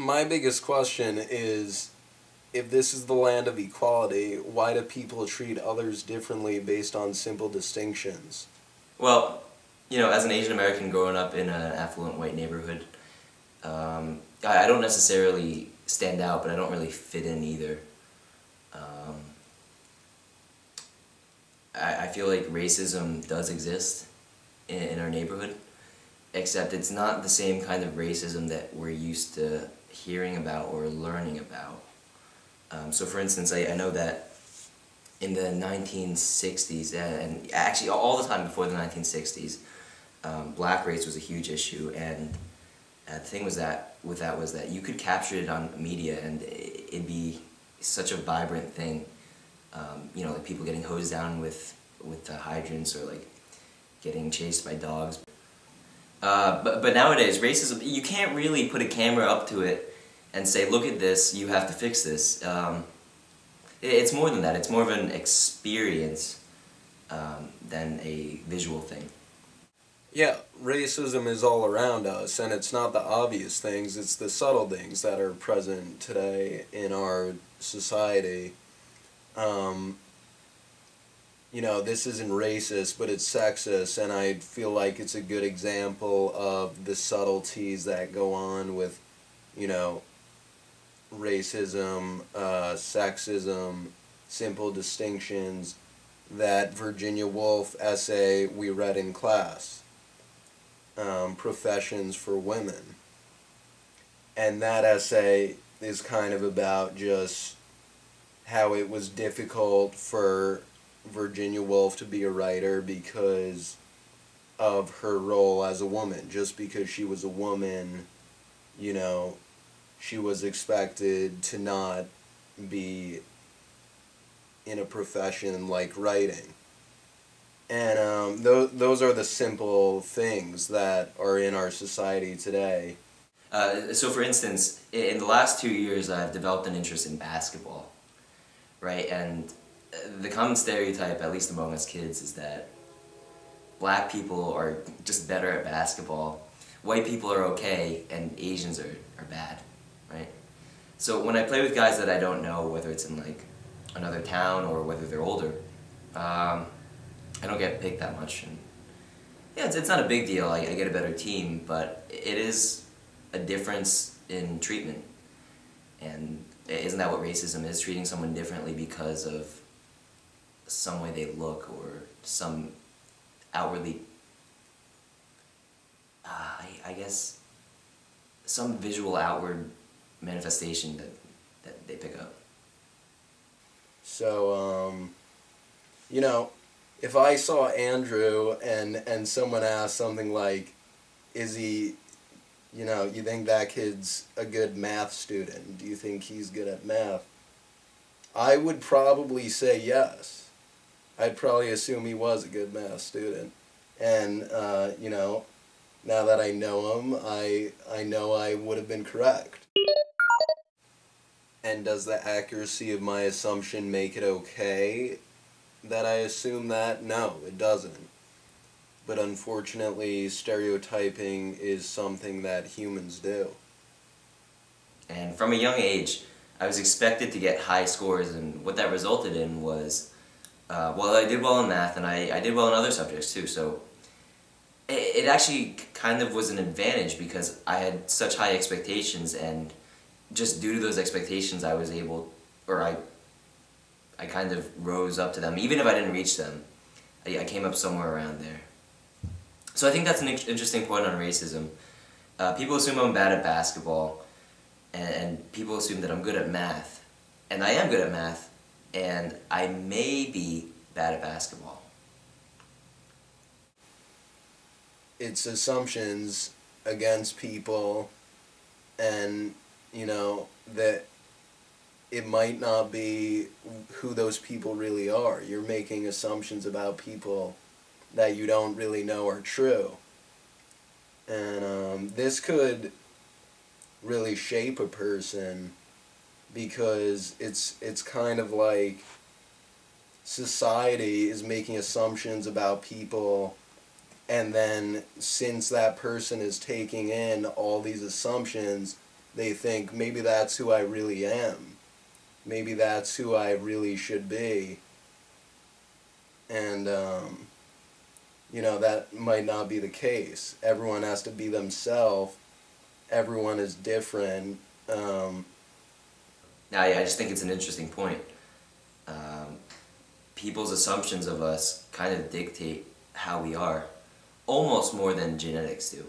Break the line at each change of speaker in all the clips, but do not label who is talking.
My biggest question is, if this is the land of equality, why do people treat others differently based on simple distinctions?
Well, as an Asian American growing up in an affluent white neighborhood, I don't necessarily stand out, but I don't really fit in either. Um, I feel like racism does exist in our neighborhood, except it's not the same kind of racism that we're used to hearing about or learning about. So for instance, I know that in the 1960s, and actually all the time before the 1960s, black race was a huge issue, and the thing was that was that you could capture it on media, and it'd be such a vibrant thing. Like people getting hosed down with hydrants, or like getting chased by dogs. But nowadays, racism, you can't really put a camera up to it and say, look at this, you have to fix this. It's more than that. It's more of an experience than a visual thing.
Yeah, racism is all around us, and it's not the obvious things, it's the subtle things that are present today in our society. This isn't racist, but it's sexist, and I feel like it's a good example of the subtleties that go on with, racism, sexism, simple distinctions, that Virginia Woolf essay we read in class, Professions for Women. And that essay is kind of about just how it was difficult for Virginia Woolf to be a writer because of her role as a woman. Just because she was a woman, she was expected to not be in a profession like writing. And those are the simple things that are in our society today.
So for instance, in the last 2 years I've developed an interest in basketball, right? And the common stereotype, at least among us kids, is that black people are just better at basketball, white people are okay, and Asians are bad, right? So when I play with guys that I don't know, whether it's in like another town or whether they're older, I don't get picked that much. And yeah, it's not a big deal. I get a better team, but it is a difference in treatment. And isn't that what racism is? Treating someone differently because of some way they look, or some outwardly, I guess, some visual outward manifestation that they pick up.
So, if I saw Andrew and someone asked something like, is he, you think that kid's a good math student? Do you think he's good at math? I would probably say yes. I'd probably assume he was a good math student. And, now that I know him, I know I would have been correct. And does the accuracy of my assumption make it okay that I assume that? No, it doesn't. But unfortunately, stereotyping is something that humans do.
And from a young age, I was expected to get high scores, and what that resulted in was, well, I did well in math, and I did well in other subjects too, so it actually kind of was an advantage because I had such high expectations, and just due to those expectations I was able, or I kind of rose up to them. Even if I didn't reach them, I came up somewhere around there. So I think that's an interesting point on racism. People assume I'm bad at basketball, and people assume that I'm good at math. And I am good at math, and I may be bad at basketball.
It's assumptions against people, and, that it might not be who those people really are. You're making assumptions about people that you don't really know are true. And this could really shape a person, because it's kind of like society is making assumptions about people, and then since that person is taking in all these assumptions, They think maybe that's who I really am. Maybe that's who I really should be. And, that might not be the case. Everyone has to be themselves. Everyone is different.
Now, yeah, I just think it's an interesting point. People's assumptions of us kind of dictate how we are, almost more than genetics do.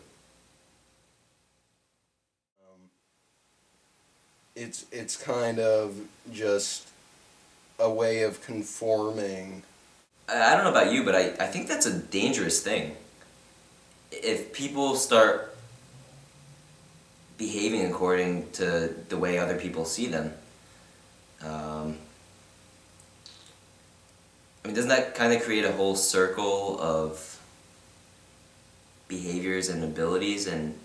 It's kind of just a way of conforming.
I don't know about you, but I think that's a dangerous thing. If people start behaving according to the way other people see them, doesn't that kind of create a whole circle of behaviors and abilities, and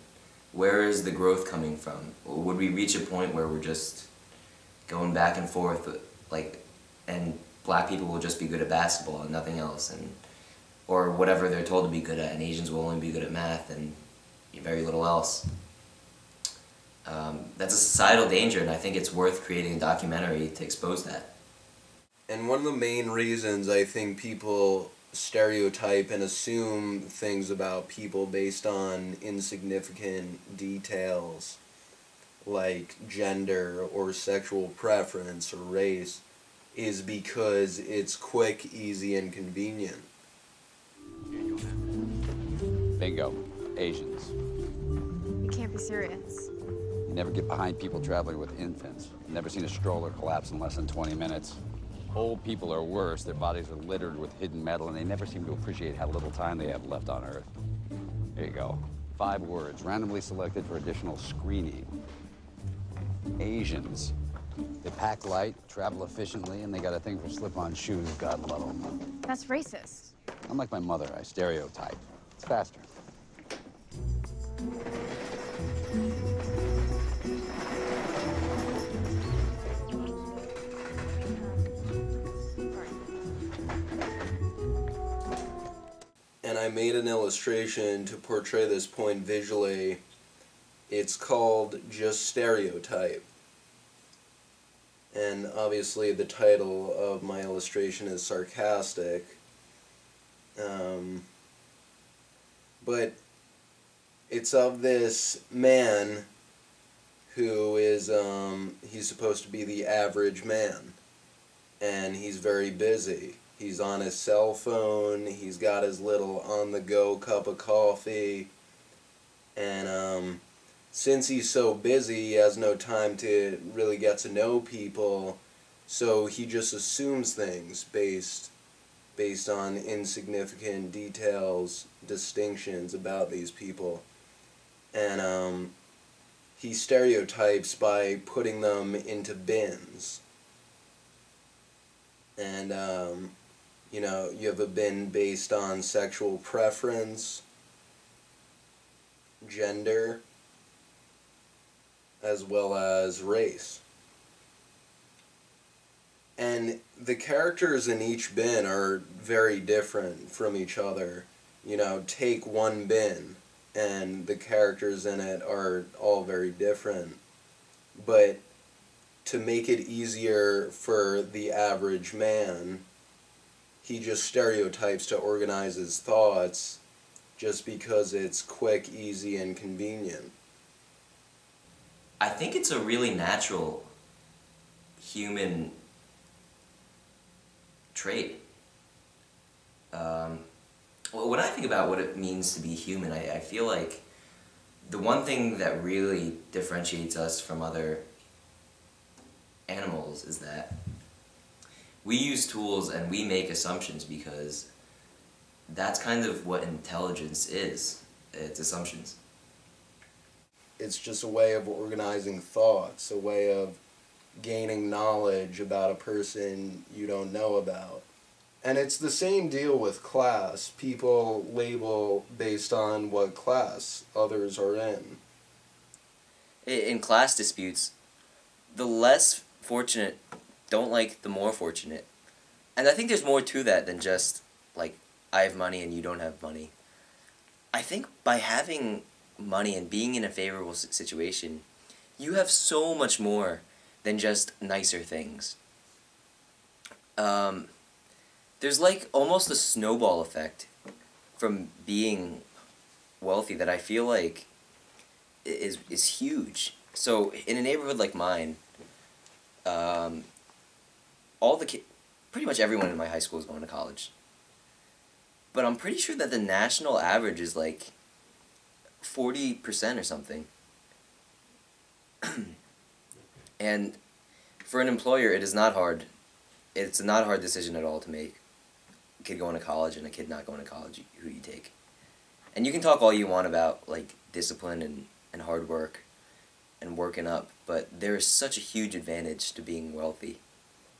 where is the growth coming from? Would we reach a point where we're just going back and forth, and black people will just be good at basketball and nothing else, or whatever they're told to be good at, and Asians will only be good at math and very little else? That's a societal danger, and I think it's worth creating a documentary to expose that.
And one of the main reasons I think people stereotype and assume things about people based on insignificant details like gender or sexual preference or race is because it's quick, easy, and convenient.
Bingo. Asians.
You can't be serious.
You never get behind people traveling with infants. You've never seen a stroller collapse in less than 20 minutes. Old people are worse. Their bodies are littered with hidden metal, and they never seem to appreciate how little time they have left on Earth. There you go. 5 words, randomly selected for additional screening. Asians. They pack light, travel efficiently, and they got a thing for slip-on shoes, God love them.
That's racist.
Unlike my mother, I stereotype. It's faster.
And I made an illustration to portray this point visually. It's called Just Stereotype. And obviously the title of my illustration is sarcastic. But it's of this man who is, he's supposed to be the average man. And he's very busy. He's on his cell phone, he's got his little on-the-go cup of coffee, and since he's so busy, he has no time to really get to know people, so he just assumes things based on insignificant details, distinctions about these people. And he stereotypes by putting them into bins. And you have a bin based on sexual preference, gender, as well as race. And the characters in each bin are very different from each other. Take one bin, and the characters in it are all very different. But to make it easier for the average man, he just stereotypes to organize his thoughts just because it's quick, easy, and convenient.
I think it's a really natural human trait. When I think about what it means to be human, I feel like the one thing that really differentiates us from other animals is that we use tools and we make assumptions, because that's kind of what intelligence is. It's assumptions.
It's just a way of organizing thoughts, a way of gaining knowledge about a person you don't know about. And it's the same deal with class. People label based on what class others are in.
In class disputes, the less fortunate don't like the more fortunate. And I think there's more to that than just, I have money and you don't have money. I think by having money and being in a favorable situation, you have so much more than just nicer things. There's like almost a snowball effect from being wealthy that I feel like is huge. So in a neighborhood like mine, all the pretty much everyone in my high school is going to college. But I'm pretty sure that the national average is like 40% or something. And for an employer, it is not hard. It's not a hard decision at all to make. A kid going to college and a kid not going to college, who you take. And you can talk all you want about like discipline and hard work and working up, but there is such a huge advantage to being wealthy.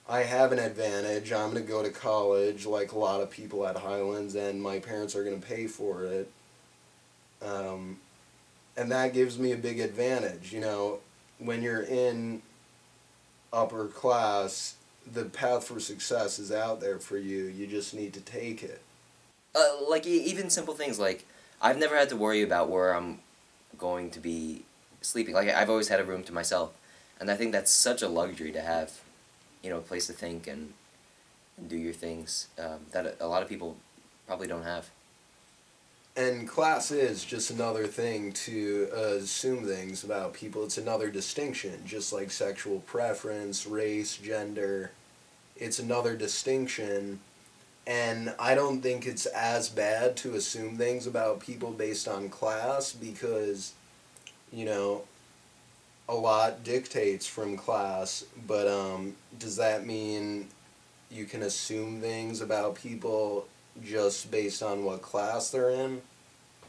I have an advantage. I'm going to go to college like a lot of people at Highlands, and my parents are going to pay for it. And that gives me a big advantage. You know, when you're in upper class, the path for success is out there for you. You just need to take it.
Like even simple things like I've never had to worry about where I'm going to be sleeping. Like I've always had a room to myself, and I think that's such a luxury to have. You know, a place to think and do your things that a lot of people probably don't have.
And class is just another thing to assume things about people. It's another distinction, just like sexual preference, race, gender. It's another distinction, and I don't think it's as bad to assume things about people based on class because, you know, a lot dictates from class, but does that mean you can assume things about people just based on what class they're in?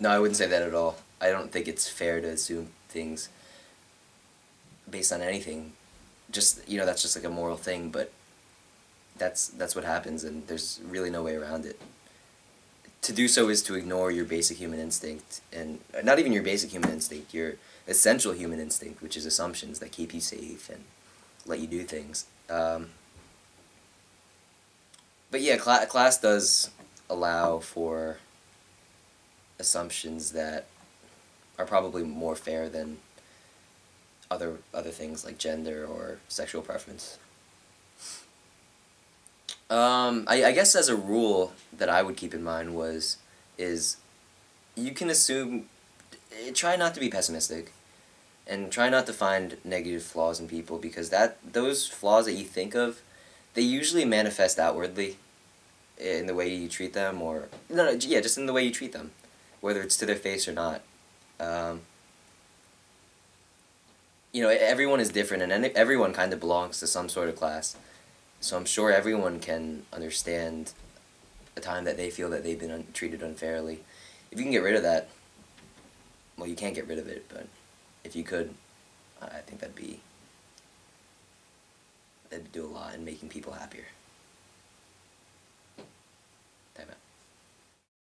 No, I wouldn't say that at all. I don't think it's fair to assume things based on anything. Just, you know, that's just like a moral thing, but that's what happens, and there's really no way around it. To do so is to ignore your basic human instinct, and not even your basic human instinct, your essential human instinct, which is assumptions that keep you safe and let you do things. But yeah, class does allow for assumptions that are probably more fair than other things like gender or sexual preference. I guess as a rule that I would keep in mind is you can assume, try not to be pessimistic, and try not to find negative flaws in people, because those flaws that you think of, they usually manifest outwardly in the way you treat them, or just in the way you treat them, whether it's to their face or not. You know, everyone is different, and everyone kind of belongs to some sort of class. So I'm sure everyone can understand a time that they feel that they've been treated unfairly. If you can get rid of that, well, you can't get rid of it, but if you could, I think that'd do a lot in making people happier.